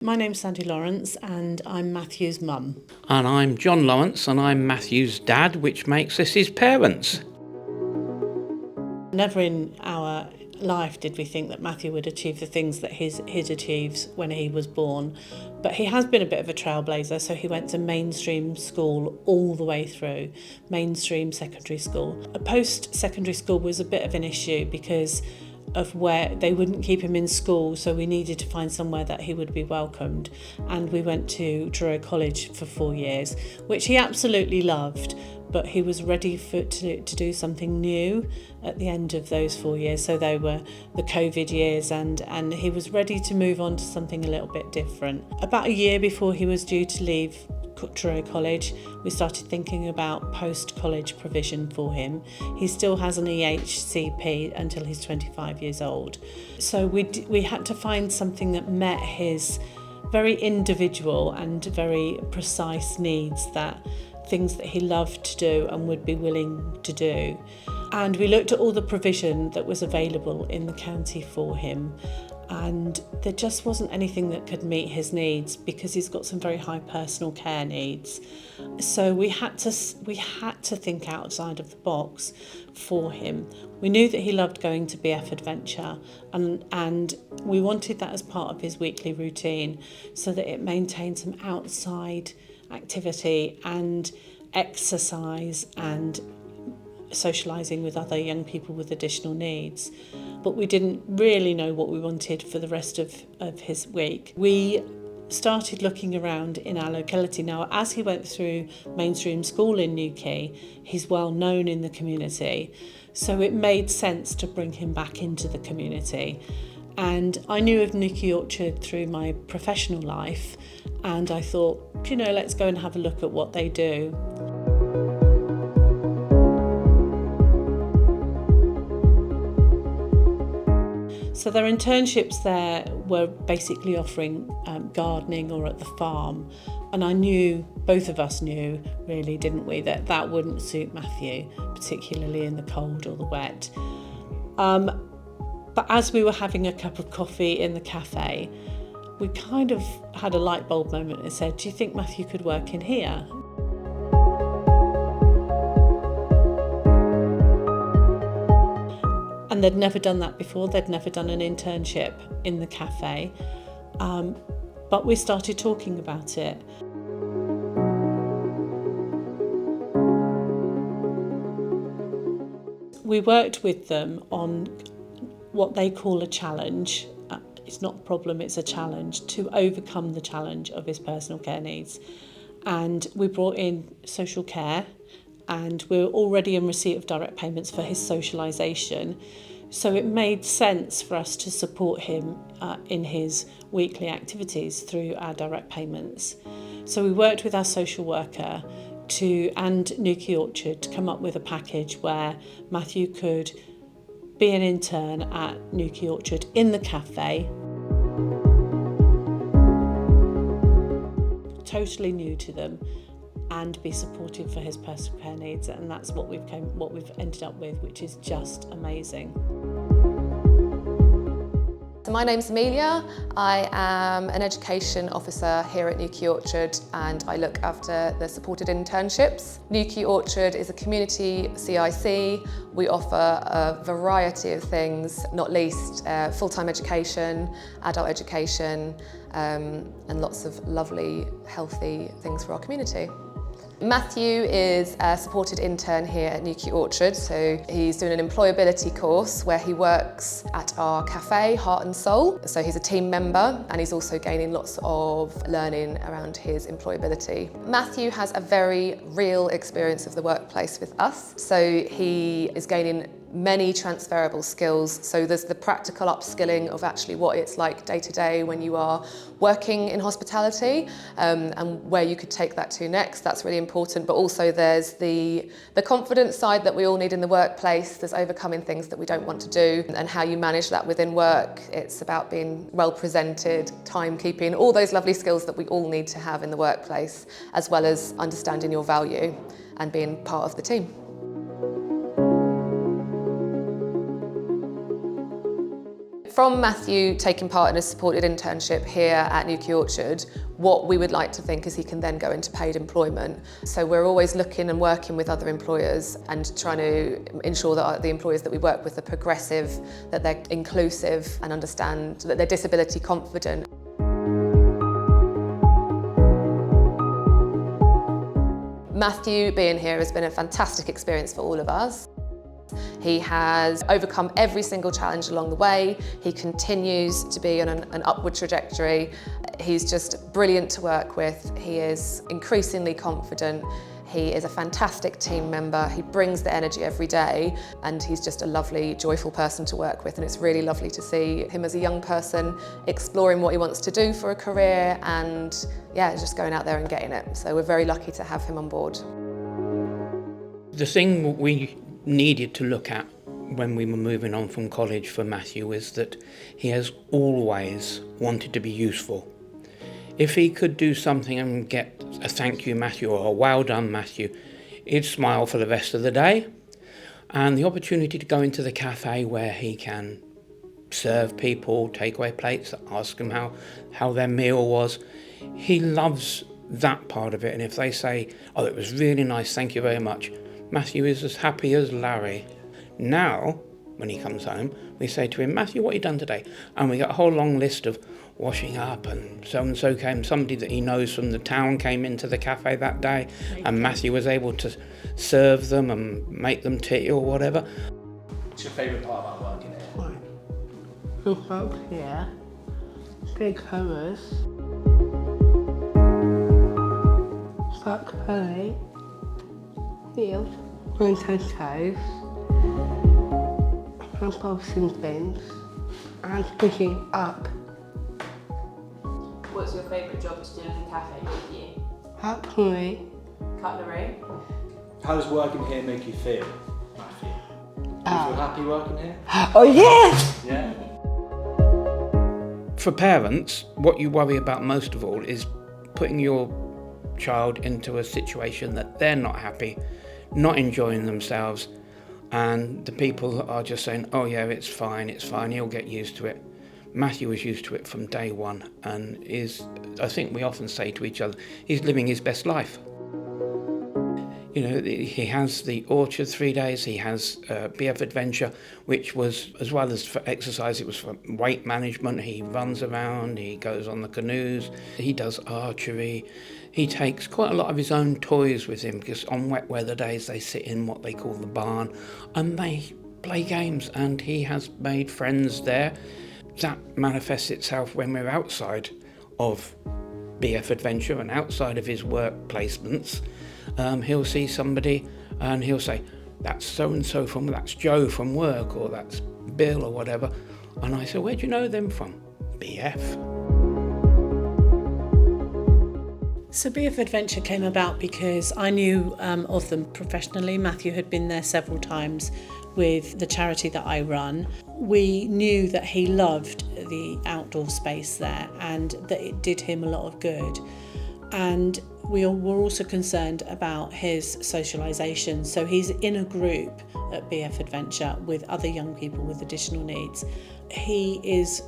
My name's Sandy Lawrence and I'm Matthew's mum. And I'm John Lawrence and I'm Matthew's dad, which makes us his parents. Never in our life did we think that Matthew would achieve the things that he'd achieved when he was born. But he has been a bit of a trailblazer, so he went to mainstream school all the way through, mainstream secondary school. A post-secondary school was a bit of an issue because of where they wouldn't keep him in school, so we needed to find somewhere that he would be welcomed, and we went to Truro College for 4 years, which he absolutely loved, but he was ready to do something new at the end of those 4 years. So they were the COVID years, and he was ready to move on to something a little bit different. About a year before he was due to leave Truro College, we started thinking about post-college provision for him. He still has an EHCP until he's 25 years old. So we had to find something that met his very individual and very precise needs, things that he loved to do and would be willing to do. And we looked at all the provision that was available in the county for him, and there just wasn't anything that could meet his needs because he's got some very high personal care needs. So we had to think outside of the box for him. We knew that he loved going to BF Adventure, and we wanted that as part of his weekly routine so that it maintained some outside activity and exercise and socialising with other young people with additional needs. But we didn't really know what we wanted for the rest of his week. We started looking around in our locality. Now, as he went through mainstream school in Newquay, he's well known in the community, so it made sense to bring him back into the community. And I knew of Newquay Orchard through my professional life, and I thought, let's go and have a look at what they do. So their internships there were basically offering gardening or at the farm. And I knew, both of us knew really, didn't we, that wouldn't suit Matthew, particularly in the cold or the wet. But as we were having a cup of coffee in the cafe, we kind of had a light bulb moment and said, do you think Matthew could work in here? And they'd never done that before. They'd never done an internship in the cafe. But we started talking about it. We worked with them on what they call a challenge. It's not a problem, it's a challenge to overcome the challenge of his personal care needs. And we brought in social care, and we were already in receipt of direct payments for his socialisation. So it made sense for us to support him in his weekly activities through our direct payments. So we worked with our social worker and Newquay Orchard to come up with a package where Matthew could be an intern at Newquay Orchard in the cafe, totally new to them, and be supported for his personal care needs, and that's what we've ended up with, which is just amazing. So my name's Amelia. I am an education officer here at Newquay Orchard, and I look after the supported internships. Newquay Orchard is a community CIC. We offer a variety of things, not least full-time education, adult education, and lots of lovely, healthy things for our community. Matthew is a supported intern here at Newquay Orchard, so he's doing an employability course where he works at our cafe, Heart and Soul. So he's a team member, and he's also gaining lots of learning around his employability. Matthew has a very real experience of the workplace with us, so he is gaining many transferable skills. So there's the practical upskilling of actually what it's like day to day when you are working in hospitality, and where you could take that to next. That's really important. But also there's the confidence side that we all need in the workplace. There's overcoming things that we don't want to do and how you manage that within work. It's about being well presented, timekeeping, all those lovely skills that we all need to have in the workplace, as well as understanding your value and being part of the team. From Matthew taking part in a supported internship here at Newquay Orchard, what we would like to think is he can then go into paid employment. So we're always looking and working with other employers and trying to ensure that the employers that we work with are progressive, that they're inclusive and understand that they're disability confident. Matthew being here has been a fantastic experience for all of us. He has overcome every single challenge along the way. He continues to be on an upward trajectory. He's just brilliant to work with. He is increasingly confident. He is a fantastic team member. He brings the energy every day, and he's just a lovely, joyful person to work with. And it's really lovely to see him as a young person exploring what he wants to do for a career and, yeah, just going out there and getting it. So we're very lucky to have him on board. The thing we needed to look at when we were moving on from college for Matthew is that he has always wanted to be useful. If he could do something and get a thank you Matthew or a well done Matthew, he'd smile for the rest of the day. And the opportunity to go into the cafe where he can serve people, take away plates, ask them how their meal was, he loves that part of it. And if they say, oh, it was really nice, thank you very much, Matthew is as happy as Larry. Now, when he comes home, we say to him, Matthew, what have you done today? And we get a whole long list of washing up, and so came, somebody that he knows from the town came into the cafe that day, and Matthew was able to serve them and make them tea or whatever. What's your favourite part about working here? Look up here, big colours, Park Holly, field, potatoes, composting bins, and picking up. What's your favourite job to do in the cafe with you? Cutlery. Cutlery? How does working here make you feel, Matthew? Do you feel happy working here? Oh yes! Yeah? For parents, what you worry about most of all is putting your child into a situation that they're not happy, not enjoying themselves, and the people are just saying, oh yeah, it's fine, he'll get used to it. Matthew was used to it from day one, and I think we often say to each other, he's living his best life. You know, he has the Orchard 3 days, he has BF Adventure, which was, as well as for exercise, it was for weight management. He runs around, he goes on the canoes, he does archery. He takes quite a lot of his own toys with him, because on wet weather days they sit in what they call the barn and they play games, and he has made friends there. That manifests itself when we're outside of BF Adventure and outside of his work placements. He'll see somebody and he'll say, that's so-and-so that's Joe from work, or that's Bill or whatever. And I say, where do you know them from? BF. So BF Adventure came about because I knew of them professionally. Matthew had been there several times with the charity that I run. We knew that he loved the outdoor space there and that it did him a lot of good. And we were also concerned about his socialisation. So he's in a group at BF Adventure with other young people with additional needs. He is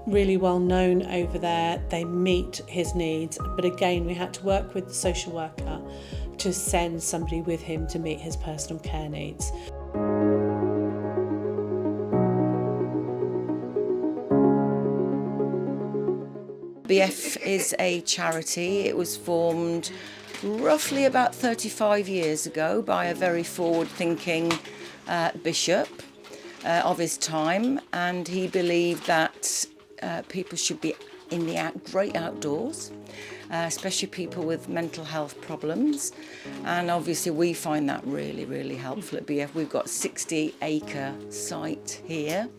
really well known over there. They meet his needs, but again we had to work with the social worker to send somebody with him to meet his personal care needs. BF is a charity. It was formed roughly about 35 years ago by a very forward-thinking bishop of his time, and he believed that people should be in the great outdoors, especially people with mental health problems. And obviously we find that really, really helpful at BF. We've got a 60-acre site here,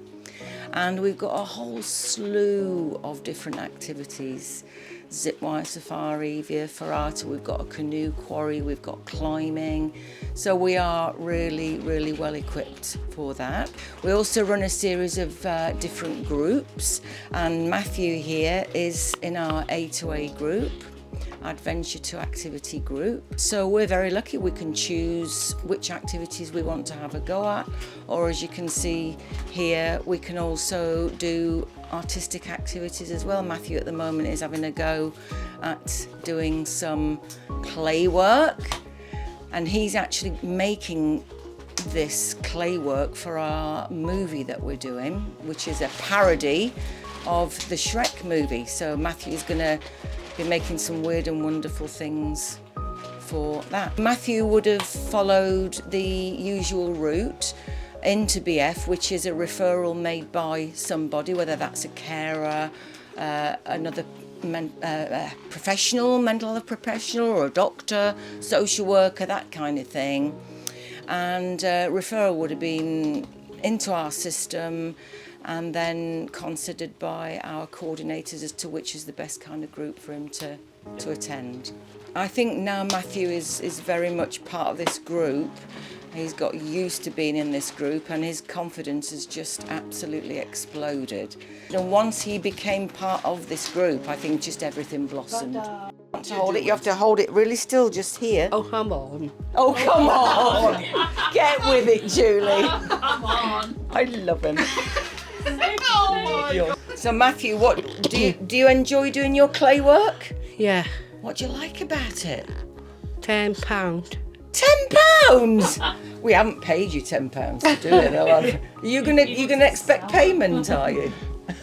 and we've got a whole slew of different activities. Zipwire safari, via ferrata, we've got a canoe quarry, we've got climbing. So we are really, really well equipped for that. We also run a series of different groups, and Matthew here is in our A2A group. adventure to activity group. So we're very lucky we can choose which activities we want to have a go at, or as you can see here, we can also do artistic activities as well. Matthew at the moment is having a go at doing some clay work, and he's actually making this clay work for our movie that we're doing, which is a parody of the Shrek movie. So Matthew is going to be making some weird and wonderful things for that. Matthew would have followed the usual route into BF, which is a referral made by somebody, whether that's a carer, another professional, mental health professional, or a doctor, social worker, that kind of thing. And referral would have been into our system and then considered by our coordinators as to which is the best kind of group for him to attend. I think now Matthew is very much part of this group. He's got used to being in this group and his confidence has just absolutely exploded. And once he became part of this group, I think just everything blossomed. To hold it, you have to hold it really still, just here. Oh, come on. Oh, come on! Get with it, Julie. Come on. I love him. So Matthew, what do you enjoy doing your clay work? Yeah. What do you like about it? £10. £10? We haven't paid you £10 to do it, though. Are you gonna expect payment? Are you?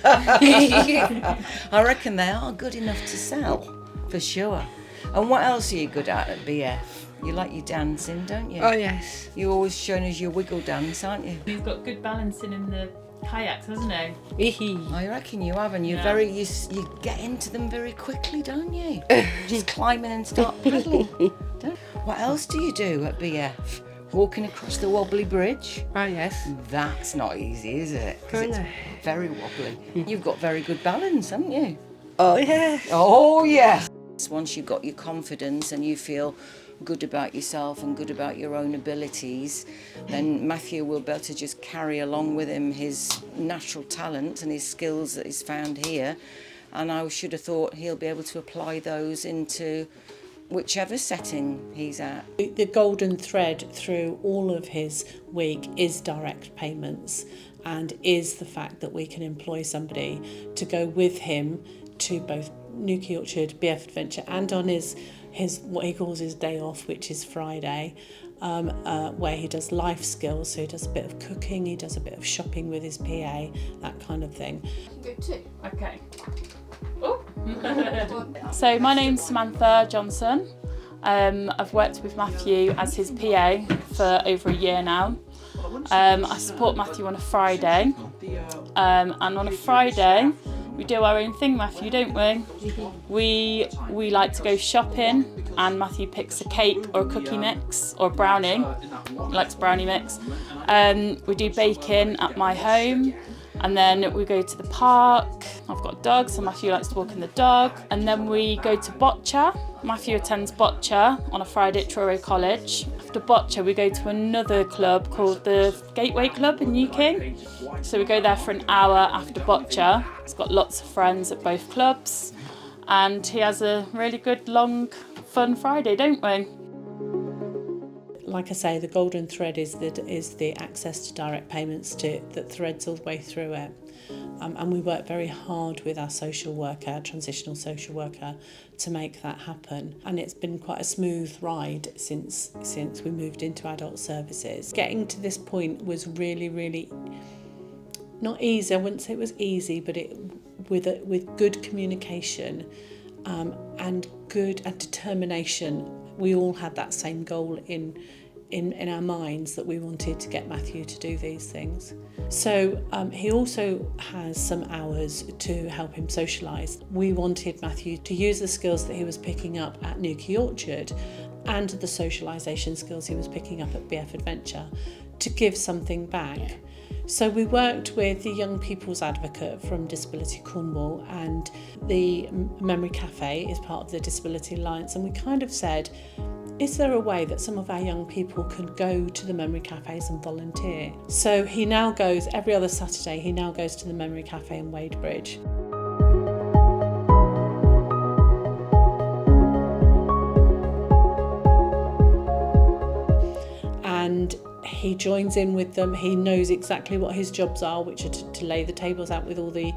I reckon they are good enough to sell, for sure. And what else are you good at BF? You like your dancing, don't you? Oh, yes. You're always showing us your wiggle dance, aren't you? He's got good balancing in the kayaks, hasn't he? I reckon you have, and you're you get into them very quickly, don't you? Just climbing and start paddling. What else do you do at BF? Walking across the wobbly bridge? Oh, yes. That's not easy, is it? Because it's no. very wobbly. You've got very good balance, haven't you? Oh, yes. Oh, yes. Once you've got your confidence and you feel good about yourself and good about your own abilities, then Matthew will be able to just carry along with him his natural talent and his skills that he's found here. And I should have thought he'll be able to apply those into whichever setting he's at. The golden thread through all of his week is direct payments, and is the fact that we can employ somebody to go with him to both Newquay Orchard, BF Adventure, and on his what he calls his day off, which is Friday, where he does life skills. So he does a bit of cooking, he does a bit of shopping with his PA, that kind of thing. Good too. Okay. So my name's Samantha Johnson. I've worked with Matthew as his PA for over a year now. I support Matthew on a Friday, and on a Friday we do our own thing, Matthew, don't we? We like to go shopping, and Matthew picks a cake or a cookie mix or a brownie. He likes brownie mix. We do baking at my home, and then we go to the park. I've got dogs, so Matthew likes to walk in the dog. And then we go to boccia. Matthew attends boccia on a Friday at Truro College. After boccia, we go to another club called the Gateway Club in Newquay. So we go there for an hour after boccia. He's got lots of friends at both clubs, and he has a really good, long, fun Friday, don't we? Like I say, the golden thread is the access to direct payments that threads all the way through it. And we work very hard with our social worker, transitional social worker, to make that happen. And it's been quite a smooth ride since we moved into adult services. Getting to this point was really, really not easy. I wouldn't say it was easy, but with good communication and good determination. We all had that same goal in our minds, that we wanted to get Matthew to do these things. So he also has some hours to help him socialise. We wanted Matthew to use the skills that he was picking up at Newquay Orchard and the socialisation skills he was picking up at BF Adventure to give something back. So we worked with the Young People's Advocate from Disability Cornwall, and the Memory Cafe is part of the Disability Alliance, and we kind of said, is there a way that some of our young people can go to the memory cafes and volunteer? So he now goes, every other Saturday, he now goes to the Memory Cafe in Wadebridge. joins in with them. He knows exactly what his jobs are, which are to lay the tables out with all the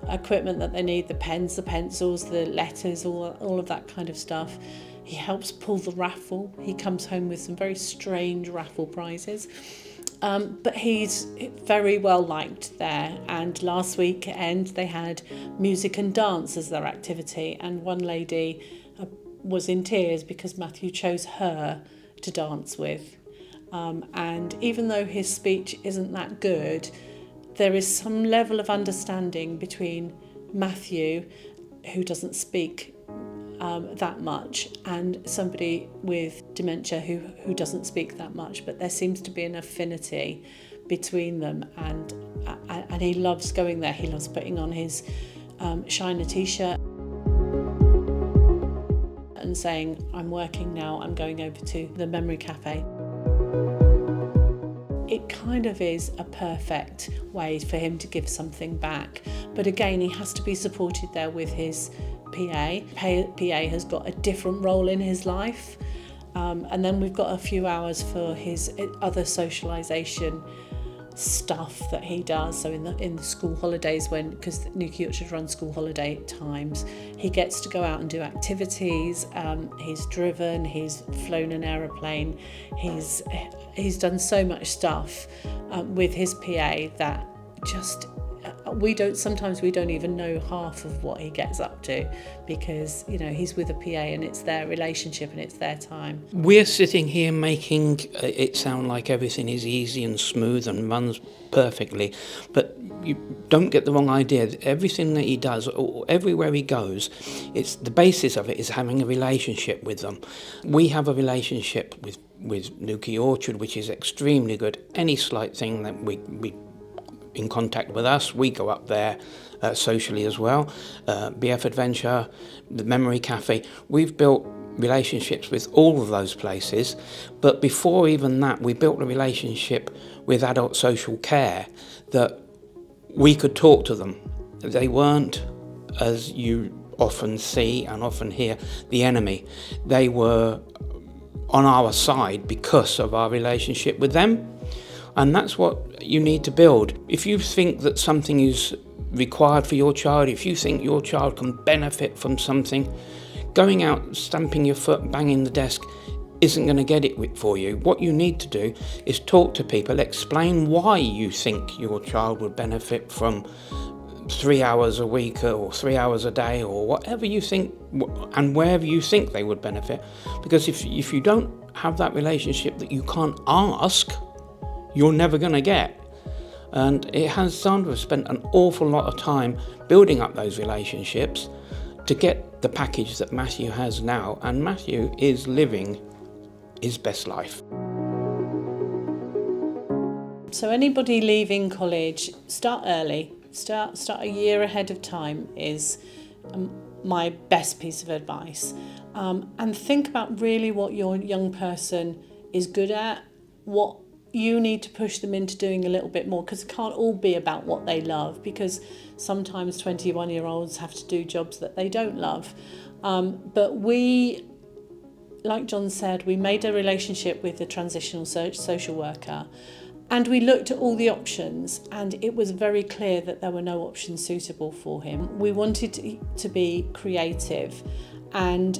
equipment that they need, the pens, the pencils, the letters, all of that kind of stuff. He helps pull the raffle. He comes home with some very strange raffle prizes. But he's very well liked there, and last weekend they had music and dance as their activity, and one lady was in tears because Matthew chose her to dance with. And even though his speech isn't that good, there is some level of understanding between Matthew, who doesn't speak that much, and somebody with dementia who doesn't speak that much, but there seems to be an affinity between them, and he loves going there. He loves putting on his Shiner t-shirt and saying, I'm working now, I'm going over to the Memory Cafe. It kind of is a perfect way for him to give something back, but again he has to be supported there with his PA. PA has got a different role in his life, and then we've got a few hours for his other socialisation stuff that he does. So in the school holidays, because Newquay Orchard runs school holiday times, he gets to go out and do activities. He's driven, he's flown an aeroplane, he's done so much stuff with his PA that just sometimes we don't even know half of what he gets up to, because he's with a PA and it's their relationship and it's their time. We're sitting here making it sound like everything is easy and smooth and runs perfectly, but you don't get the wrong idea. Everything that he does, or everywhere he goes, it's the basis of it is having a relationship with them. We have a relationship with Newquay Orchard, which is extremely good. Any slight thing that we in contact with us, we go up there socially as well. BF Adventure, the Memory Cafe, we've built relationships with all of those places, but before even that we built a relationship with adult social care that we could talk to them. They weren't, as you often see and often hear, the enemy. They were on our side because of our relationship with them. And that's what you need to build. If you think that something is required for your child, if you think your child can benefit from something, going out, stamping your foot, banging the desk isn't going to get it for you. What you need to do is talk to people, explain why you think your child would benefit from 3 hours a week or 3 hours a day or whatever you think, and wherever you think they would benefit. Because if you don't have that relationship that you can't ask, you're never going to get. And Sandra spent an awful lot of time building up those relationships to get the package that Matthew has now, and Matthew is living his best life. So anybody leaving college, start early, start a year ahead of time is my best piece of advice. And think about really what your young person is good at, what you need to push them into doing a little bit more, because it can't all be about what they love, because sometimes 21-year-olds have to do jobs that they don't love. But we, like John said, we made a relationship with a transitional social worker, and we looked at all the options, and it was very clear that there were no options suitable for him. We wanted to be creative, and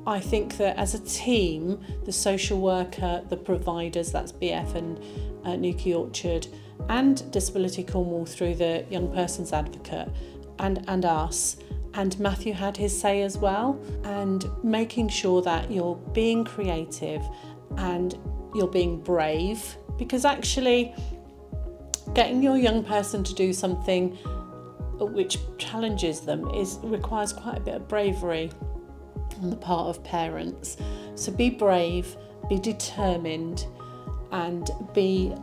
I think that as a team, the social worker, the providers, that's BF and Newquay Orchard, and Disability Cornwall through the Young Persons Advocate, and us, and Matthew had his say as well, and making sure that you're being creative and you're being brave, because actually getting your young person to do something which challenges them requires quite a bit of bravery on the part of parents. So be brave, be determined, and be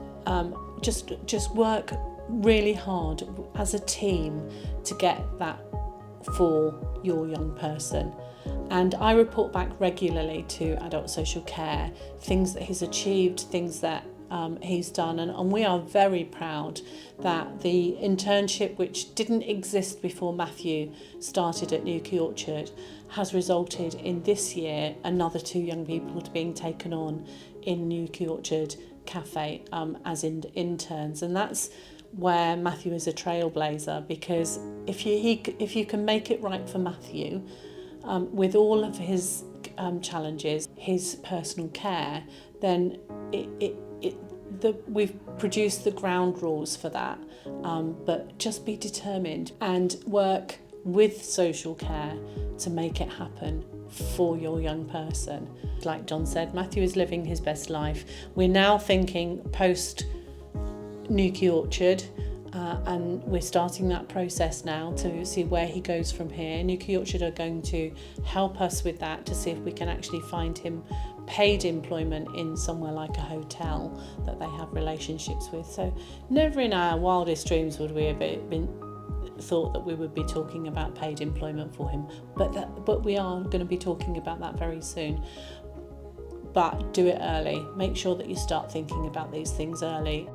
just work really hard as a team to get that for your young person. And I report back regularly to adult social care, things that he's achieved, things that he's done, and we are very proud that the internship, which didn't exist before Matthew started at Newquay Orchard, has resulted in this year another 2 young people being taken on in Newquay Orchard cafe as interns, and that's where Matthew is a trailblazer, because if you can make it right for Matthew with all of his challenges, his personal care, then we've produced the ground rules for that. But just be determined and work with social care to make it happen for your young person. Like John said, Matthew is living his best life. We're now thinking post Newquay Orchard, and we're starting that process now to see where he goes from here. Newquay Orchard are going to help us with that, to see if we can actually find him paid employment in somewhere like a hotel that they have relationships with. So never in our wildest dreams would we have been thought that we would be talking about paid employment for him, but we are going to be talking about that very soon. But do it early. Make sure that you start thinking about these things early.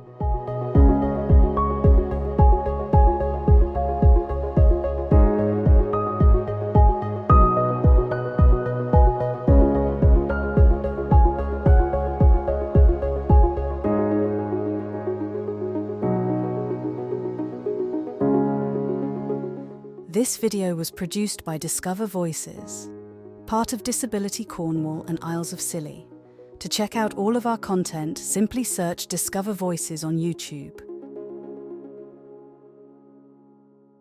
This video was produced by Discover Voices, part of Disability Cornwall and Isles of Scilly. To check out all of our content, simply search Discover Voices on YouTube.